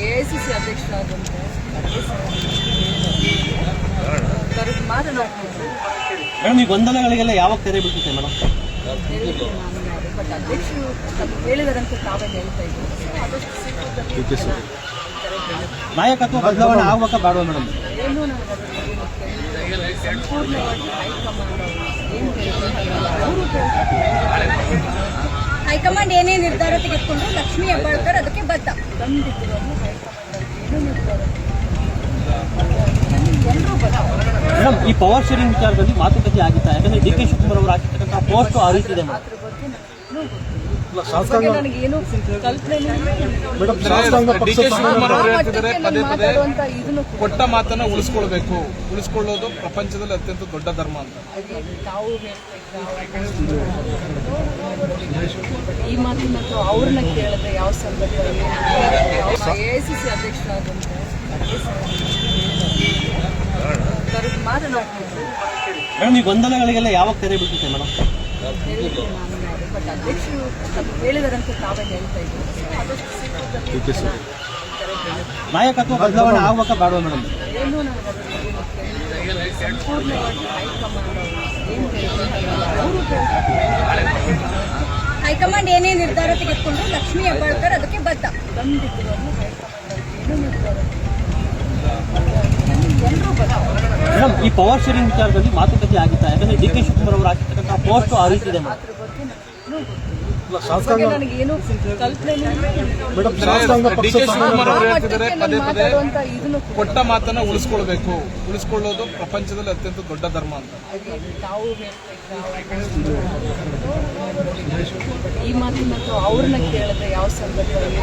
AICC ಅಧ್ಯಕ್ಷರಾದಂತೆ ಮಾತನಾಡ್ತಿದ್ರು. Madam, ಈ ಗೊಂದಲಗಳಿಗೆಲ್ಲ ಯಾವಾಗ ತೆರೆ ಬೀಳ್ತಿದೆ ಮೇಡಮ್? ಬಟ್ ಅಧ್ಯಕ್ಷರು ಹೇಳಿದಾರಂತ ತಾವೇ ಹೇಳ್ತಾ ಇದ್ದೀವಿ. ಆದಷ್ಟು ಶೀಘ್ರದಲ್ಲಿ ನಾಯಕತ್ವ ಬದಲಾವಣೆ ಆಗ್ಬೇಕಾ ಬೇಡವಾ ಮೇಡಮ್? ಏನು ನನಗೆ ಅದ್ರ ಬಗ್ಗೆ ಗೊತ್ತಿಲ್ಲ. ಸಂಪೂರ್ಣವಾಗಿ ಹೈಕಮಾಂಡ್ ಏನು ಹೈಕಮಾಂಡ್ ಏನೇ ನಿರ್ಧಾರ ತೆಗೆದುಕೊಂಡ್ರು ಲಕ್ಷ್ಮೀ ಹೆಬ್ಬಾಳ್ಕರ್ ಅದಕ್ಕೆ ಬದ್ಧ. ಖಂಡಿತವಾಗ್ಲೂ ಹೈಕಮಾಂಡ್ ಏನು ನಿರ್ಧಾರ ಎಲ್ಲರೂ ಬದ್ಧ. ಮೇಡಮ್, ಈ ಪವರ್ ಶೇರಿಂಗ್ ವಿಚಾರದಲ್ಲಿ ಮಾತುಕತೆ ಆಗಿತ್ತಾ? ಯಾಕಂದ್ರೆ ಡಿ ಕೆ ಶಿವಕುಮಾರ್ ಅವರು ಹಾಕಿರ್ತಕ್ಕಂಥ ಪೋಸ್ಟ್ ಆ ರೀತಿ ಇದೆ. ಅದ್ರ ಬಗ್ಗೆ ನನಗೇನು ಕಲ್ಪನೆ ಡಿ ಕೆ ಶಿವಕುಮಾರ್ ಅವರು ಹೇಳ್ತಿದ್ದಾರೆ ಪದೇ ಪದೇ ಇದನ್ನು ಕೊಟ್ಟ ಮಾತನ್ನ ಉಳಿಸ್ಕೊಳ್ಳೋದು ಪ್ರಪಂಚದಲ್ಲಿ ಅತ್ಯಂತ ದೊಡ್ಡ ಧರ್ಮ ಅಂತ. ತಾವು ಈ ಮಾತಿನ ಅವ್ರನ್ನ ಕೇಳಿದ್ರೆ ಯಾವ ಸಂದರ್ಭದಲ್ಲಿ ಎಐಸಿಸಿ ಅಧ್ಯಕ್ಷರಾದಂತೆ ಮಾತನಾಡ್ತಿದ್ರು. ಮೇಡಮ್, ಈ ಗೊಂದಲಗಳಿಗೆಲ್ಲ ಯಾವಾಗ ತೆರೆ ಬೀಳ್ತಿದೆ ಮೇಡಮ್? ಬಟ್ ಅಧ್ಯಕ್ಷರು ಹೇಳಿದಾರಂತ ತಾವೇ ಹೇಳ್ತಾ ಇದ್ದೀವಿ. ಆದಷ್ಟು ಶೀಘ್ರದಲ್ಲಿ ನಾಯಕತ್ವ ಬದಲಾವಣೆ ಆಗ್ಬೇಕಾ ಬೇಡವಾ ಮೇಡಮ್? ಏನು ನನಗೆ ಅದ್ರ ಬಗ್ಗೆ ಗೊತ್ತಿಲ್ಲ. ಸಂಪೂರ್ಣವಾಗಿ ಹೈಕಮಾಂಡ್ ಏನು ಹೈಕಮಾಂಡ್ ಏನೇ ನಿರ್ಧಾರ ತೆಗೆದುಕೊಂಡ್ರು ಲಕ್ಷ್ಮೀ ಹೆಬ್ಬಾಳ್ಕರ್ ಅದಕ್ಕೆ ಬದ್ಧ. ಖಂಡಿತವಾಗ್ಲೂ ಹೈಕಮಾಂಡ್ ಏನು ನಿರ್ಧಾರ ಎಲ್ಲರೂ ಬದ್ಧ. ಮೇಡಮ್, ಈ ಪವರ್ ಶೇರಿಂಗ್ ವಿಚಾರದಲ್ಲಿ ಮಾತುಕತೆ ಆಗಿತ್ತಾ? ಯಾಕಂದ್ರೆ ಡಿ ಕೆ ಶಿವಕುಮಾರ್ ಅವರು ಹಾಕಿರ್ತಕ್ಕಂಥ ಪೋಸ್ಟ್ ಆ ರೀತಿ ಇದೆ. ಅದ್ರ ಬಗ್ಗೆ ನನಗೇನು ಕಲ್ಪನೆ ಡಿ ಕೆ ಶಿವಕುಮಾರ್ ಅವರು ಹೇಳ್ತಿದ್ದಾರೆ ಪದೇ ಪದೇ ಇದನ್ನು ಕೊಟ್ಟ ಮಾತನ್ನ ಉಳಿಸ್ಕೊಳ್ಳೋದು ಪ್ರಪಂಚದಲ್ಲಿ ಅತ್ಯಂತ ದೊಡ್ಡ ಧರ್ಮ ಅಂತ. ತಾವು ಈ ಮಾತಿನ ಅವ್ರನ್ನ ಕೇಳಿದ್ರೆ ಯಾವ ಸಂದರ್ಭದಲ್ಲಿ